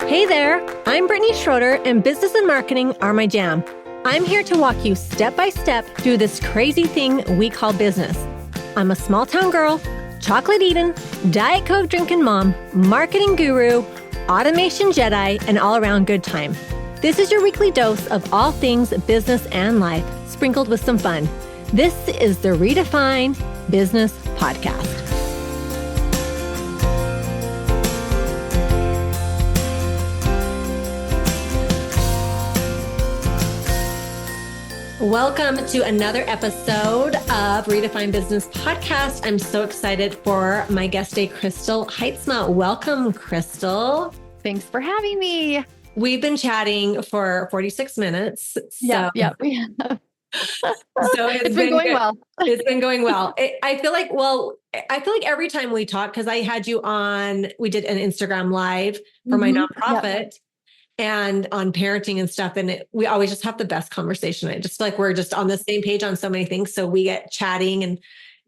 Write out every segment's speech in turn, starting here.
Hey there, I'm Brittany Schroeder, and business and marketing are my jam. I'm here to walk you step by step through this crazy thing we call business. I'm a small town girl, chocolate eating, Diet Coke drinking mom, marketing guru, automation Jedi, and all around good time. This is your weekly dose of all things business and life, sprinkled with some fun. This is the Redefine Business Podcast. Welcome to another episode of Redefine Business Podcast. I'm so excited for my guest today, Crystal Haitsma. Welcome, Crystal. Thanks for having me. We've been chatting for 46 minutes. Yeah, we have. So it's been going well. It's been going well. I feel like every time we talk, because I had you on, we did an Instagram live for my nonprofit. Yep. And on parenting and stuff. And we always just have the best conversation. I just feel like we're just on the same page on so many things. So we get chatting and,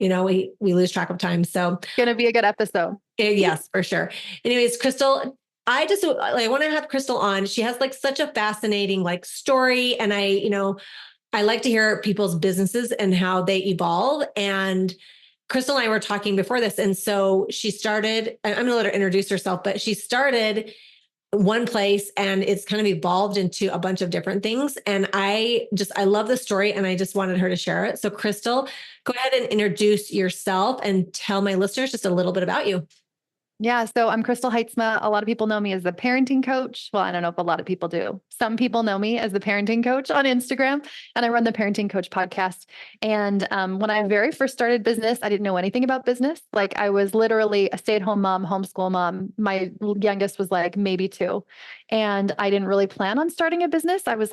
we lose track of time. So it's going to be a good episode. Yes, for sure. Anyways, Crystal, I want to have Crystal on. She has such a fascinating story. And I like to hear people's businesses and how they evolve. And Crystal and I were talking before this. And so she started, I'm going to let her introduce herself, but she started one place and it's kind of evolved into a bunch of different things. And I love the story and I just wanted her to share it. So Crystal, go ahead and introduce yourself and tell my listeners just a little bit about you. Yeah. So I'm Crystal Haitsma. A lot of people know me as the parenting coach. Well, I don't know if a lot of people do. Some people know me as the parenting coach on Instagram, and I run the Parenting Coach podcast. And when I very first started business, I didn't know anything about business. I was literally a stay-at-home mom, homeschool mom. My youngest was maybe 2. And I didn't really plan on starting a business. I was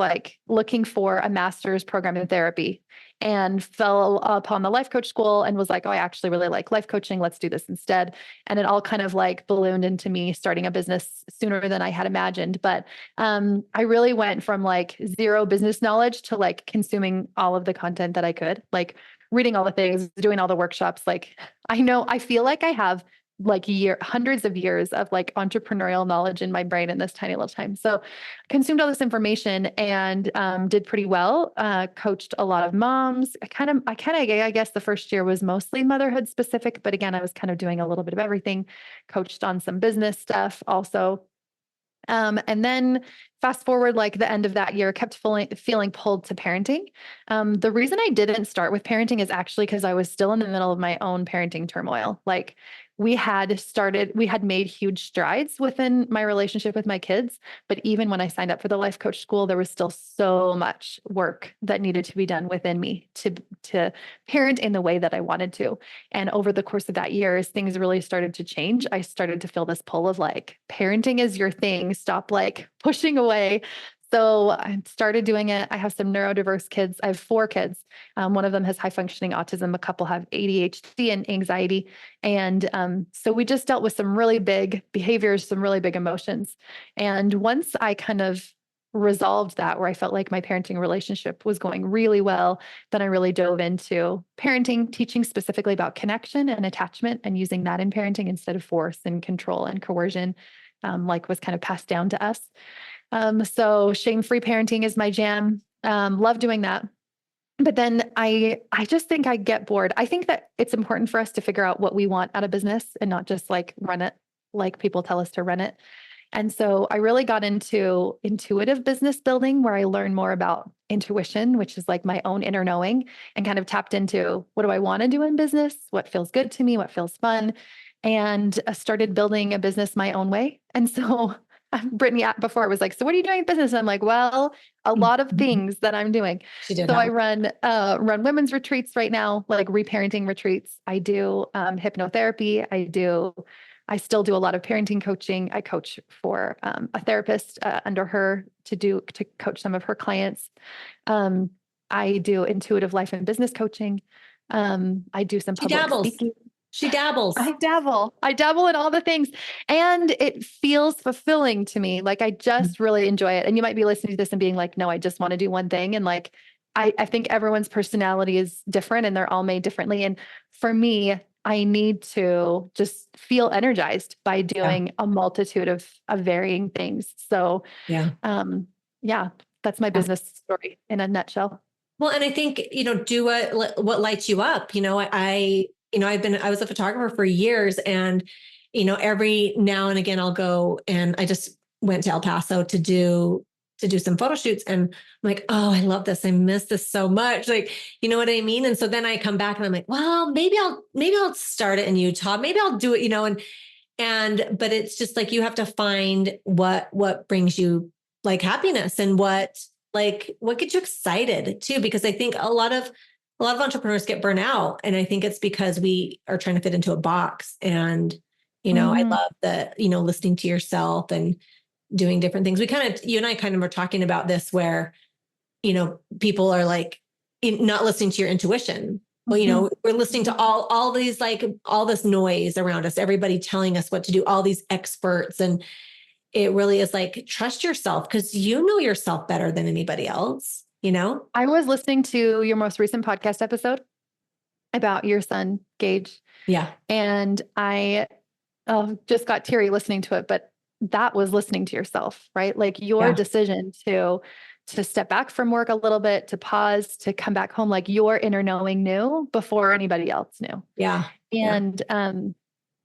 looking for a master's program in therapy and fell upon the life coach school and was I actually really like life coaching. Let's do this instead. And it all kind of ballooned into me starting a business sooner than I had imagined. But I really went from zero business knowledge to consuming all of the content that I could, reading all the things, doing all the workshops. I feel like I have hundreds of years of entrepreneurial knowledge in my brain in this tiny little time. So consumed all this information and did pretty well. Coached a lot of moms. I guess the first year was mostly motherhood specific, but again, I was kind of doing a little bit of everything. Coached on some business stuff also. And then fast forward, the end of that year, kept feeling pulled to parenting. The reason I didn't start with parenting is actually because I was still in the middle of my own parenting turmoil. We had made huge strides within my relationship with my kids. But even when I signed up for the life coach school, there was still so much work that needed to be done within me to parent in the way that I wanted to. And over the course of that year, as things really started to change, I started to feel this pull of parenting is your thing. Stop pushing away. So I started doing it. I have some neurodiverse kids. I have 4 kids. One of them has high functioning autism. A couple have ADHD and anxiety. And so we just dealt with some really big behaviors, some really big emotions. And once I kind of resolved that, where I felt like my parenting relationship was going really well, then I really dove into parenting, teaching specifically about connection and attachment and using that in parenting instead of force and control and coercion, was kind of passed down to us. So shame-free parenting is my jam. Love doing that. But then I just think I get bored. I think that it's important for us to figure out what we want out of business and not just run it like people tell us to run it. And so I really got into intuitive business building, where I learned more about intuition, which is my own inner knowing, and kind of tapped into what do I want to do in business? What feels good to me? What feels fun? And started building a business my own way. And so Brittany before was so what are you doing in business? And I'm well, a lot of things that I'm doing. So I run women's retreats right now, reparenting retreats. I do hypnotherapy. I still do a lot of parenting coaching. I coach for a therapist under her to coach some of her clients. I do intuitive life and business coaching. I do some public speaking. She dabbles. I dabble in all the things, and it feels fulfilling to me. I just really enjoy it. And you might be listening to this and being no, I just want to do one thing. And I think everyone's personality is different and they're all made differently. And for me, I need to just feel energized by Yeah. doing a multitude of varying things. So, Yeah. yeah, that's my Yeah. business story in a nutshell. Well, and I think, do what lights you up. I was a photographer for years, and, every now and again I'll go, and I just went to El Paso to do some photo shoots, and I'm like, oh, I love this. I miss this so much. Like, you know what I mean? And so then I come back and I'm like, well, maybe I'll start it in Utah. Maybe I'll do it, but it's just like, you have to find what brings you like happiness, and what gets you excited too, because I think a lot of entrepreneurs get burnt out, and I think it's because we are trying to fit into a box. And I Mhm. love the listening to yourself and doing different things. You and I kind of were talking about this, where people are like, not listening to your intuition. Well, Mhm. we're listening to all these, like, all this noise around us, everybody telling us what to do, all these experts. And it really is like, trust yourself, because you know yourself better than anybody else. I was listening to your most recent podcast episode about your son, Gage, Yeah. and I just got teary listening to it, but that was listening to yourself, right? Like your Yeah. decision to step back from work a little bit, to pause, to come back home, like your inner knowing knew before anybody else knew. Yeah. Yeah. And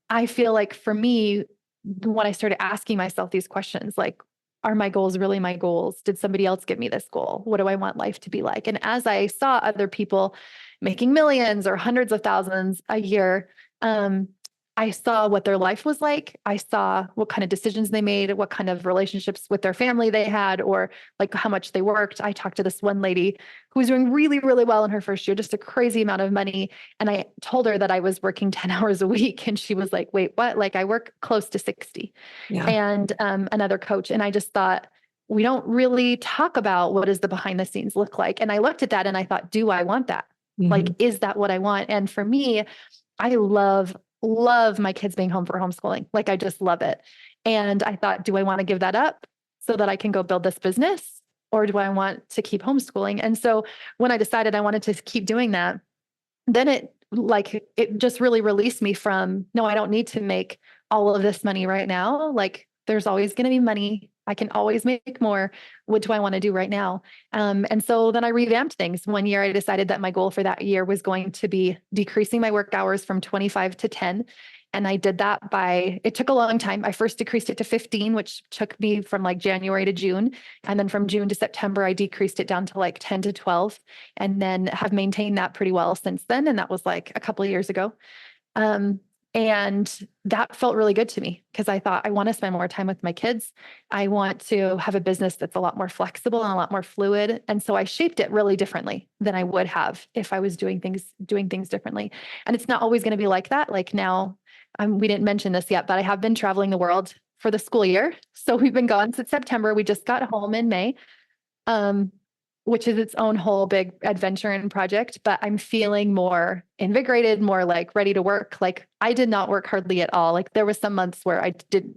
I feel like for me, when I started asking myself these questions, like, are my goals really my goals? Did somebody else give me this goal? What do I want life to be like? And as I saw other people making millions or hundreds of thousands a year, um, I saw what their life was like. I saw what kind of decisions they made, what kind of relationships with their family they had, or like how much they worked. I talked to this one lady who was doing really, really well in her first year, just a crazy amount of money. And I told her that I was working 10 hours a week. And she was like, wait, what? Like I work close to 60. Yeah. And another coach. And I just thought, we don't really talk about what does the behind the scenes look like. And I looked at that and I thought, do I want that? Like, Hmm. is that what I want? And for me, I love my kids being home for homeschooling. Like I just love it. And I thought, do I want to give that up so that I can go build this business? Or do I want to keep homeschooling? And so when I decided I wanted to keep doing that, then it just really released me from, no, I don't need to make all of this money right now. Like there's always going to be money. I can always make more. What do I want to do right now? And so then I revamped things. One year I decided that my goal for that year was going to be decreasing my work hours from 25 to 10. And I did that it took a long time. I first decreased it to 15, which took me from like January to June. And then from June to September, I decreased it down to like 10 to 12, and then have maintained that pretty well since then. And that was like a couple of years ago. Um, and that felt really good to me because I thought I want to spend more time with my kids. I want to have a business that's a lot more flexible and a lot more fluid. And so I shaped it really differently than I would have if I was doing things differently. And it's not always going to be like that. Like now, we didn't mention this yet, but I have been traveling the world for the school year. So we've been gone since September. We just got home in May. Um, which is its own whole big adventure and project, but I'm feeling more invigorated, more like ready to work. Like I did not work hardly at all. Like there was some months where I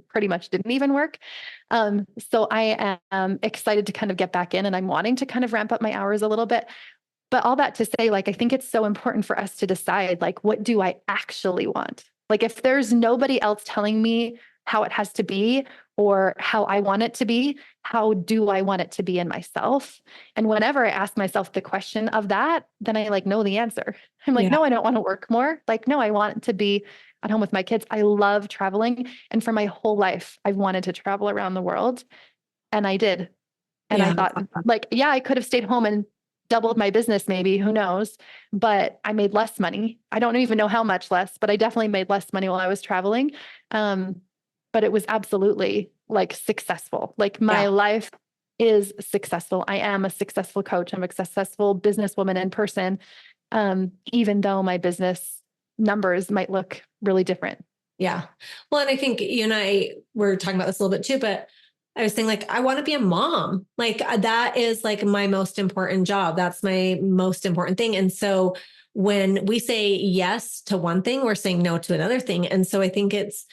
pretty much didn't even work. So I am excited to kind of get back in, and I'm wanting to kind of ramp up my hours a little bit. But all that to say, like, I think it's so important for us to decide, like, what do I actually want? Like, if there's nobody else telling me how it has to be or how I want it to be, how do I want it to be in myself? And whenever I ask myself the question of that, then I like know the answer. I'm like, Yeah. no, I don't want to work more. Like, no, I want to be at home with my kids. I love traveling. And for my whole life, I've wanted to travel around the world. And I did. And I Yeah. thought, like, yeah, I could have stayed home and doubled my business, maybe, who knows? But I made less money. I don't even know how much less, but I definitely made less money while I was traveling. Um, but it was absolutely like successful. Like my Yeah. life is successful. I am a successful coach. I'm a successful businesswoman in person. Even though my business numbers might look really different. Yeah. Well, and I think you and I were talking about this a little bit too, but I was saying, like, I want to be a mom. Like that is like my most important job. That's my most important thing. And so when we say yes to one thing, we're saying no to another thing. And so I think it's,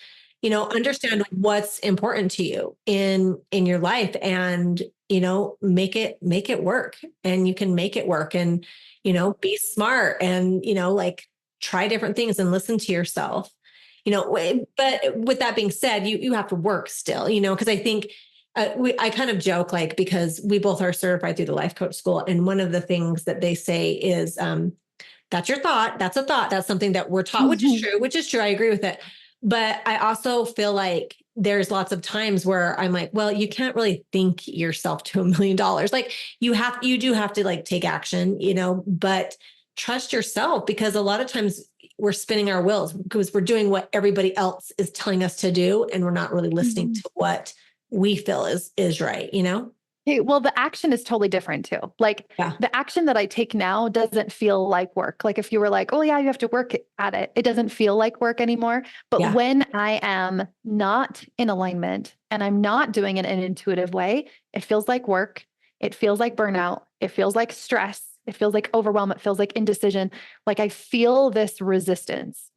understand what's important to you in your life, and, make it work, and you can make it work, and, be smart, and, like, try different things and listen to yourself, but with that being said, you have to work still, because I think I kind of joke, like, because we both are certified through the life coach school. And one of the things that they say is, that's your thought. That's a thought. That's something that we're taught, which is true. I agree with it. But I also feel like there's lots of times where I'm like, well, you can't really think yourself to $1 million. Like you do have to like take action, but trust yourself, because a lot of times we're spinning our wheels because we're doing what everybody else is telling us to do. And we're not really listening to what we feel is right, Okay, well, the action is totally different too. Like the action that I take now doesn't feel like work. Like if you were like, oh yeah, you have to work at it, it doesn't feel like work anymore. But when I am not in alignment and I'm not doing it in an intuitive way, it feels like work. It feels like burnout. It feels like stress. It feels like overwhelm. It feels like indecision. Like I feel this resistance.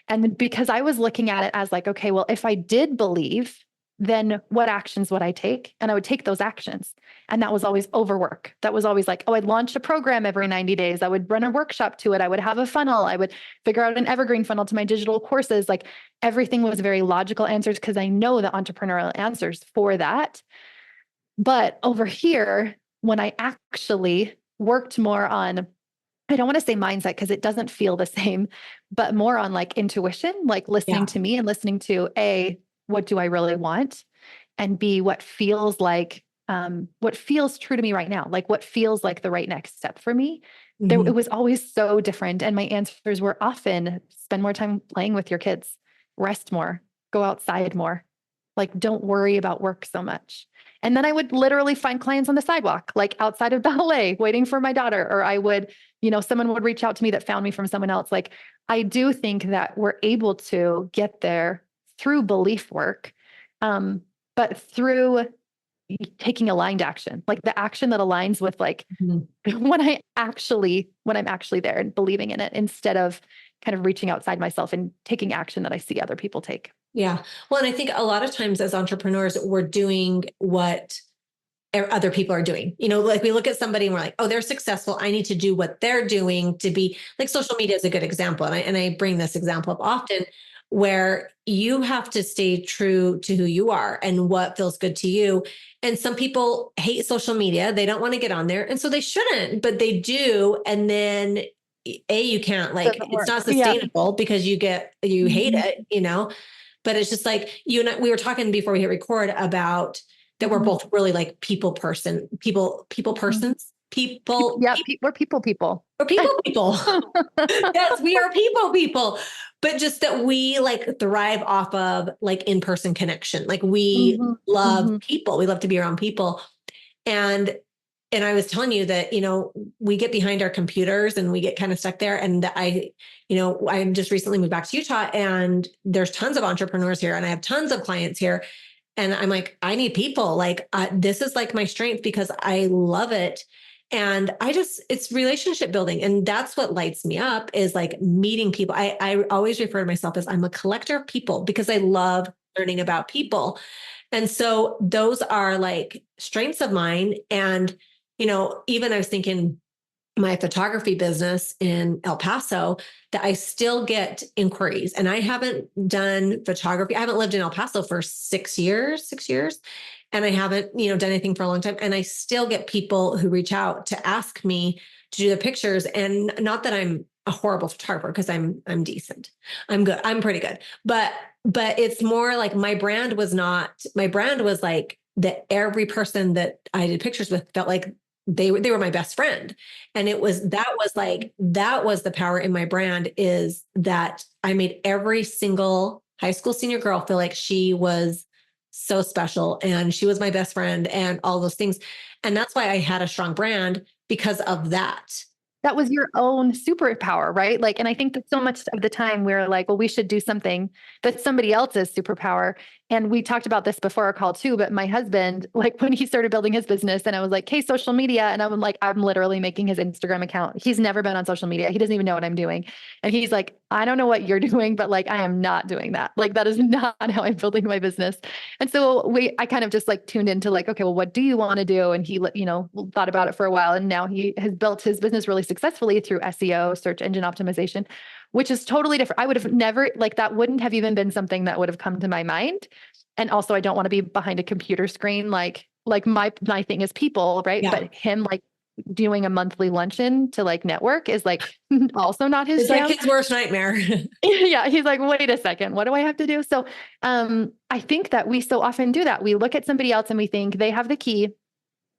And because I was looking at it as like, okay, well, if I did believe, then what actions would I take? And I would take those actions. And that was always overwork. That was always like, oh, I'd launch a program every 90 days. I would run a workshop to it. I would have a funnel. I would figure out an evergreen funnel to my digital courses. Like everything was very logical answers because I know the entrepreneurial answers for that. But over here, when I actually worked more on, I don't want to say mindset because it doesn't feel the same, but more on like intuition, like listening to me and listening to what do I really want? And B, what feels true to me right now? Like what feels like the right next step for me? It was always so different. And my answers were often spend more time playing with your kids, rest more, go outside more. Like, don't worry about work so much. And then I would literally find clients on the sidewalk, like outside of ballet, waiting for my daughter, or I would, someone would reach out to me that found me from someone else. Like, I do think that we're able to get there through belief work, but through taking aligned action, like the action that aligns with like when I'm actually there and believing in it, instead of kind of reaching outside myself and taking action that I see other people take. Yeah. Well, and I think a lot of times as entrepreneurs, we're doing what other people are doing, like we look at somebody and we're like, oh, they're successful. I need to do what they're doing to be like. Social media is a good example. And I bring this example up often, where you have to stay true to who you are and what feels good to you. And some people hate social media. They don't want to get on there. And so they shouldn't, but they do. And then you can't, like, it's not sustainable because you hate it, but it's just like you and I, we were talking before we hit record about that. We're both really like people persons. Yeah. We're people. We're people. Yes, we are people. But just that we like thrive off of like in-person connection. Like we love people. We love to be around people. And I was telling you that, we get behind our computers and we get kind of stuck there. And I just recently moved back to Utah, and there's tons of entrepreneurs here and I have tons of clients here. And I'm like, I need people. Like, this is like my strength because I love it. And it's relationship building. And that's what lights me up, is like meeting people. I always refer to myself as I'm a collector of people because I love learning about people. And so those are like strengths of mine. And, even I was thinking my photography business in El Paso, that I still get inquiries, and I haven't done photography. I haven't lived in El Paso for 6 years. And I haven't, done anything for a long time. And I still get people who reach out to ask me to do the pictures. And not that I'm a horrible photographer, because I'm decent. I'm good. I'm pretty good. But it's more like my brand was like that every person that I did pictures with felt like they were my best friend. And that was the power in my brand, is that I made every single high school senior girl feel like she was so special and she was my best friend and all those things. And that's why I had a strong brand, because of that. That was your own superpower, right? Like, and I think that so much of the time we're like, well, we should do something that's somebody else's superpower. And we talked about this before our call too, but my husband, like when he started building his business and I was like, hey, social media. And I'm like, I'm literally making his Instagram account. He's never been on social media. He doesn't even know what I'm doing. And he's like, I don't know what you're doing, but like, I am not doing that. Like, that is not how I'm building my business. And so I kind of just like tuned into like, okay, well, what do you want to do? And he, thought about it for a while. And now he has built his business really successfully through SEO, search engine optimization. which is totally different. I would have never, like, that wouldn't have even been something that would have come to my mind. And also I don't want to be behind a computer screen. Like my thing is people, right? Yeah. But him like doing a monthly luncheon to like network is like also not his It's jam. like his worst nightmare. Yeah. He's like, wait a second, what do I have to do? So, I think that we so often do that. We look at somebody else and we think they have the key.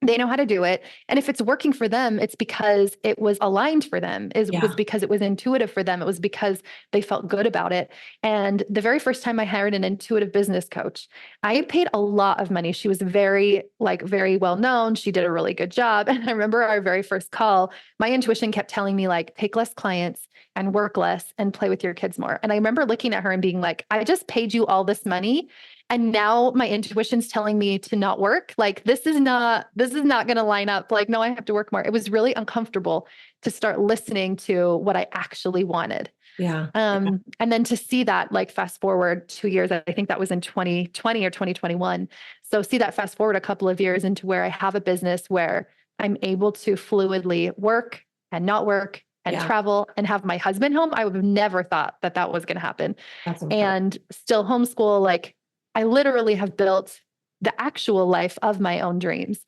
They know how to do it. And if it's working for them, it's because it was aligned for them, was because it was intuitive for them. It was because they felt good about it. And the very first time I hired an intuitive business coach, I paid a lot of money. She was very well known. She did a really good job. And I remember our very first call, my intuition kept telling me like, take less clients and work less and play with your kids more. And I remember looking at her and being like, I just paid you all this money. And now my intuition's telling me to not work. Like, this is not going to line up. Like, no, I have to work more. It was really uncomfortable to start listening to what I actually wanted. Yeah. And then to see that, like, fast forward 2 years, I think that was in 2020 or 2021. So see that fast forward a couple of years into where I have a business where I'm able to fluidly work and not work and travel and have my husband home. I would have never thought that that was going to happen. That's incredible. And still homeschool. Like, I literally have built the actual life of my own dreams.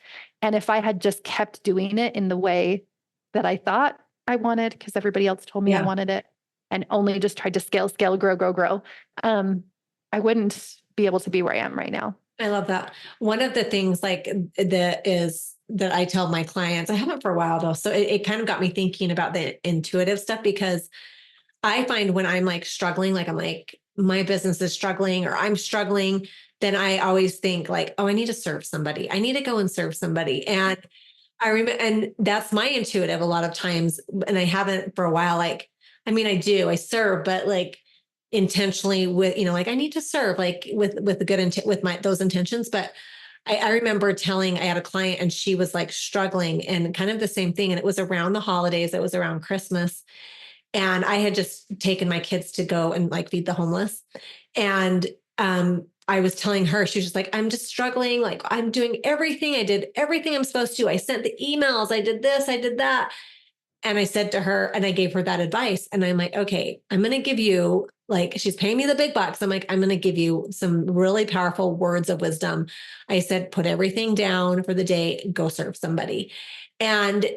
And if I had just kept doing it in the way that I thought I wanted, because everybody else told me I wanted it, and only just tried to scale, grow, I wouldn't be able to be where I am right now. I love that. One of the things like that I tell my clients, I haven't for a while though. So it kind of got me thinking about the intuitive stuff, because I find when I'm like struggling, like I'm like, my business is struggling or I'm struggling, then I always think like, oh, I need to serve somebody. I need to go and serve somebody. And I remember, and that's my intuitive a lot of times. And I haven't for a while. Like, I mean, I serve, but like intentionally with, like I need to serve like with the good intent, with those intentions. But I remember I had a client and she was like struggling and kind of the same thing. And it was around the holidays. It was around Christmas. And I had just taken my kids to go and like feed the homeless. And I was telling her, she was just like, I'm just struggling. Like, I'm doing everything. I did everything I'm supposed to. I sent the emails. I did this. I did that. And I said to her, and I gave her that advice. And I'm like, okay, I'm going to give you, like, she's paying me the big bucks. I'm like, I'm going to give you some really powerful words of wisdom. I said, put everything down for the day, go serve somebody. And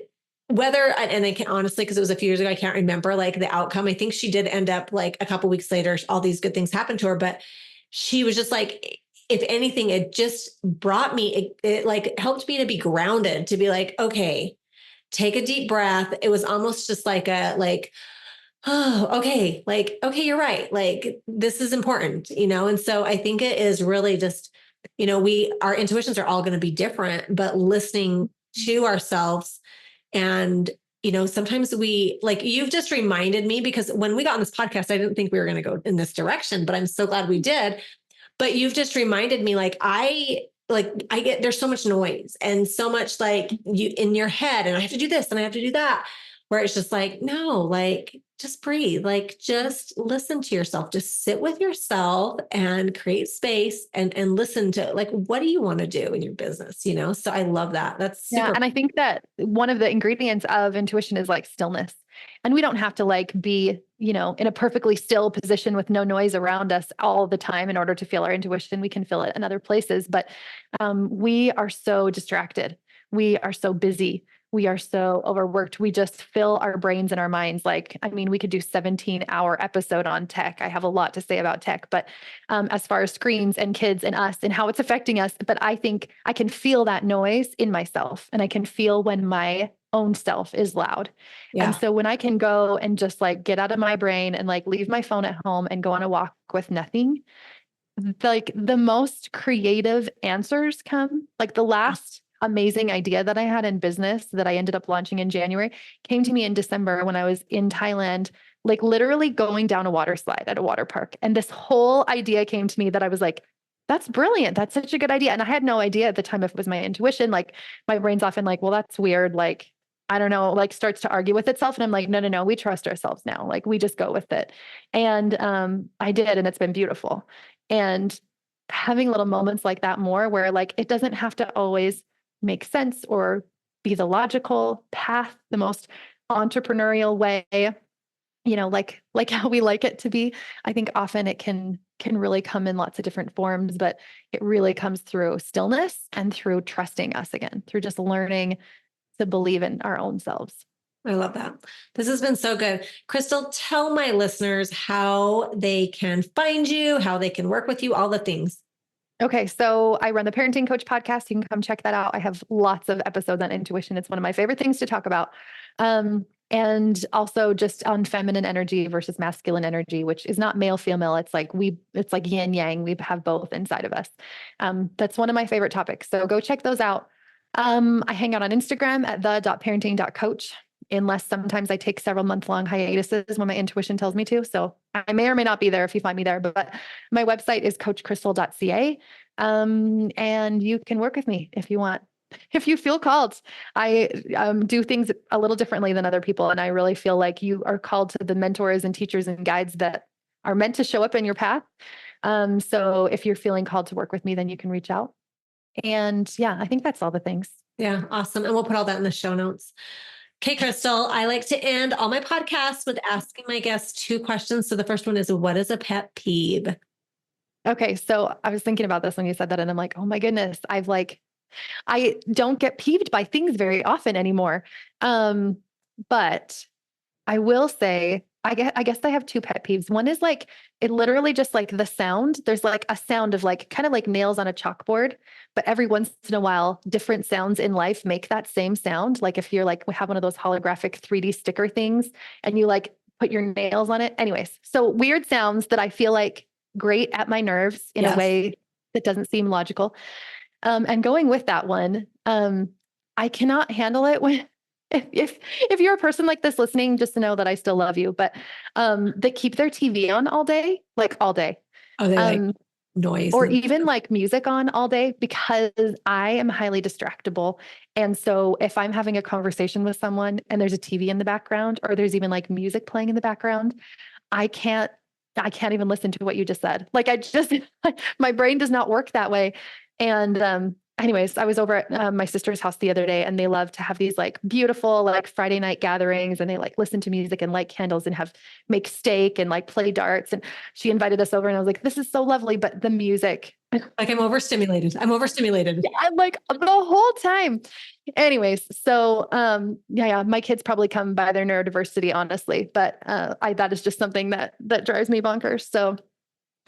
and I can honestly, because it was a few years ago, I can't remember like the outcome. I think she did end up like a couple of weeks later, all these good things happened to her, but she was just like, if anything, it just brought me, it like helped me to be grounded, to be like, okay, take a deep breath. It was almost just like oh, okay. Like, okay, you're right. Like, this is important,? And so I think it is really just, our intuitions are all going to be different, but listening to ourselves. And, sometimes you've just reminded me, because when we got on this podcast, I didn't think we were going to go in this direction, but I'm so glad we did. But you've just reminded me, there's so much noise and so much like you in your head, and I have to do this and I have to do that, where it's just like, no, like, just breathe, like, just listen to yourself, just sit with yourself and create space and listen to like, what do you want to do in your business? So I love that. That's super. Yeah. And I think that one of the ingredients of intuition is like stillness. And we don't have to like be, in a perfectly still position with no noise around us all the time in order to feel our intuition. We can feel it in other places, but we are so distracted. We are so busy. We are so overworked. We just fill our brains and our minds. Like, I mean, we could do 17-hour episode on tech. I have a lot to say about tech, but as far as screens and kids and us and how it's affecting us, but I think I can feel that noise in myself, and I can feel when my own self is loud. Yeah. And so when I can go and just like get out of my brain and like leave my phone at home and go on a walk with nothing, like the most creative answers come. Like the last amazing idea that I had in business that I ended up launching in January came to me in December when I was in Thailand, like literally going down a water slide at a water park. And this whole idea came to me that I was like, that's brilliant. That's such a good idea. And I had no idea at the time if it was my intuition. Like my brain's often like, well, that's weird. Like, I don't know, like starts to argue with itself. And I'm like, no, we trust ourselves now. Like we just go with it. And I did, and it's been beautiful. And having little moments like that more where like, it doesn't have to always make sense or be the logical path, the most entrepreneurial way. like how we like it to be. I think often it can really come in lots of different forms, but it really comes through stillness and through trusting us again, through just learning to believe in our own selves. I love that. This has been so good. Crystal, tell my listeners how they can find you, how they can work with you, all the things. Okay. So I run the Parenting Coach podcast. You can come check that out. I have lots of episodes on intuition. It's one of my favorite things to talk about. And also just on feminine energy versus masculine energy, which is not male, female. It's like yin yang. We have both inside of us. That's one of my favorite topics. So go check those out. I hang out on Instagram at the.parenting.coach, unless sometimes I take several month-long hiatuses when my intuition tells me to. So I may or may not be there if you find me there, but my website is coachcrystal.ca. And you can work with me if you want. If you feel called. I do things a little differently than other people. And I really feel like you are called to the mentors and teachers and guides that are meant to show up in your path. So if you're feeling called to work with me, then you can reach out. And yeah, I think that's all the things. Yeah, awesome. And we'll put all that in the show notes. Okay, Crystal, I like to end all my podcasts with asking my guests 2 questions. So the first one is, what is a pet peeve? Okay. So I was thinking about this when you said that, and I'm like, oh my goodness, I don't get peeved by things very often anymore. But I will say, I guess I have 2 pet peeves. One is like, it literally just like the sound. There's like a sound of like, kind of like nails on a chalkboard, but every once in a while, different sounds in life make that same sound. Like if you're like, we have one of those holographic 3D sticker things and you like put your nails on it. Anyways, so weird sounds that I feel like grate at my nerves in a way that doesn't seem logical. And going with that one, I cannot handle it when, if you're a person like this listening, just to know that I still love you, but, they keep their TV on all day, like all day. Oh, they like noise or even like music on all day, because I am highly distractible. And so if I'm having a conversation with someone and there's a TV in the background, or there's even like music playing in the background, I can't even listen to what you just said. Like my brain does not work that way. And, anyways, I was over at my sister's house the other day, and they love to have these like beautiful, like Friday night gatherings, and they like listen to music and light candles and make steak and like play darts. And she invited us over, and I was like, this is so lovely. But the music, like I'm overstimulated. Yeah, like the whole time. Anyways. So, yeah, my kids probably come by their neurodiversity, honestly, but, that is just something that drives me bonkers. So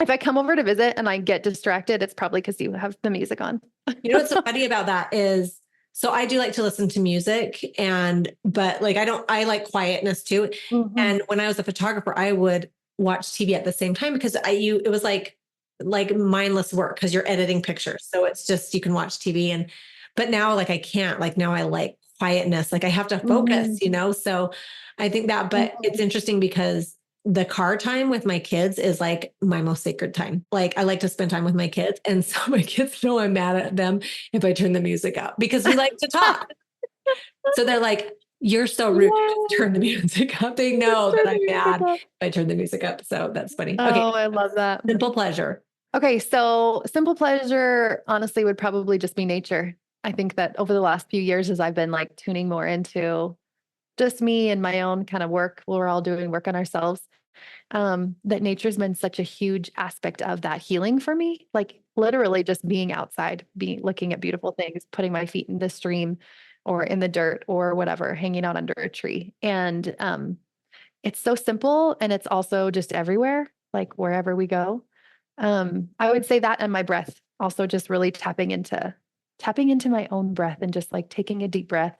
if I come over to visit and I get distracted, it's probably because you have the music on. You know what's so funny about that is, so I do like to listen to music, but like I like quietness too. Mm-hmm. And when I was a photographer, I would watch TV at the same time because it was like mindless work because you're editing pictures. So it's just, you can watch TV but now like I can't, like now I like quietness, like I have to focus, mm-hmm. So I think that, but mm-hmm. it's interesting because the car time with my kids is like my most sacred time. Like I like to spend time with my kids. And so my kids know I'm mad at them if I turn the music up because we like to talk. So they're like, you're so rude. Yeah. Turn the music up. They know that I'm mad if I turn the music up. So that's funny. Oh, okay. I love that. Simple pleasure. Okay. So simple pleasure, honestly, would probably just be nature. I think that over the last few years, as I've been like tuning more into just me and my own kind of work, we're all doing work on ourselves. That nature's been such a huge aspect of that healing for me, like literally just being outside, looking at beautiful things, putting my feet in the stream or in the dirt or whatever, hanging out under a tree. And, it's so simple. And it's also just everywhere, like wherever we go. I would say that, and my breath, also just really tapping into my own breath and just like taking a deep breath.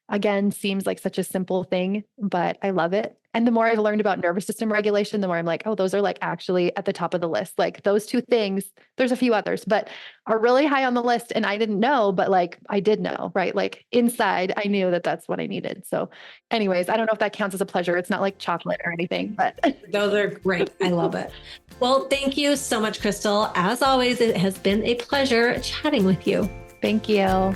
Again, seems like such a simple thing, but I love it. And the more I've learned about nervous system regulation, the more I'm like, oh, those are like actually at the top of the list. Like those 2 things, there's a few others, but are really high on the list. And I didn't know, but like I did know, right? Like inside, I knew that that's what I needed. So anyways, I don't know if that counts as a pleasure. It's not like chocolate or anything, but those are great. I love it. Well, thank you so much, Crystal. As always, it has been a pleasure chatting with you. Thank you.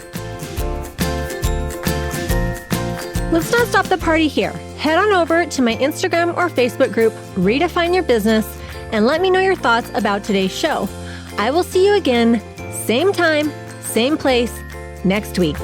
Let's not stop the party here. Head on over to my Instagram or Facebook group, Redefine Your Business, and let me know your thoughts about today's show. I will see you again, same time, same place, next week.